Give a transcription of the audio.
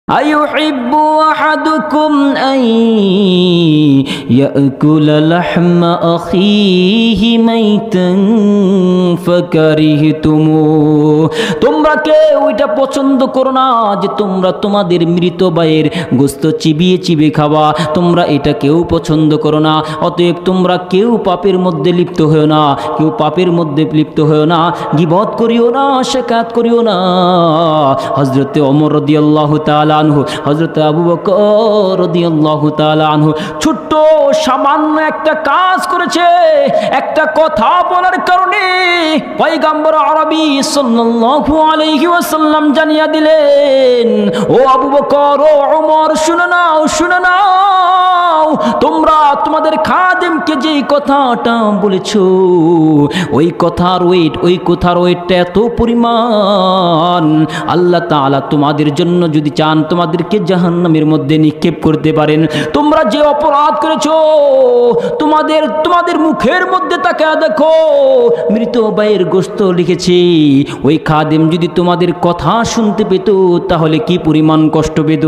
أيحب أحدكم أن يأكل لحم أخيه ميتا فكرهتموه তোমরা কেউ এটা পছন্দ করো না যে তোমরা তোমাদের মৃত ভাইয়ের গোশত চিবিয়ে চিবিয়ে খাওয়া, তোমরা এটা কেউ পছন্দ করো না। অতএব তোমরা কেউ পাপের মধ্যে লিপ্ত হও না, কেউ পাপের মধ্যে লিপ্ত হও না, গীবত করিও না, শিকায়ত করিও না। হযরতে ওমর রাদিয়াল্লাহু তাআলা আনহু, হযরত আবু বকর রাদিয়াল্লাহু তাআলা আনহু ছোট্ট সামান্য একটা কাজ করেছে, একটা কথা বলার কারণে পয়গম্বর আরবি সাল্লাল্লাহু আলাইহি ওয়াসাল্লাম জানিয়ে দিলেন, ও আবু বকর, ও ওমর, শুনে নাও, শুনে নাও, তোমরা তোমাদের খাদেমকে যে কথাটা বলেছো ওই কথার ওয়েটটা এত পরিমাণ, আল্লাহ তাআলা তোমাদের জন্য যদি চান তোমাদেরকে জাহান্নামের মধ্যে নিক্ষেপ করতে পারেন। তোমরা যে অপরাধ করেছো, তোমাদের মুখের মধ্যে তাকায় দেখো, মৃত ভাইয়ের গোশত লিখেছি, ওই খাদেম যদি তোমাদের কথা শুনতে পেত তাহলে কি পরিমাণ কষ্ট পেত।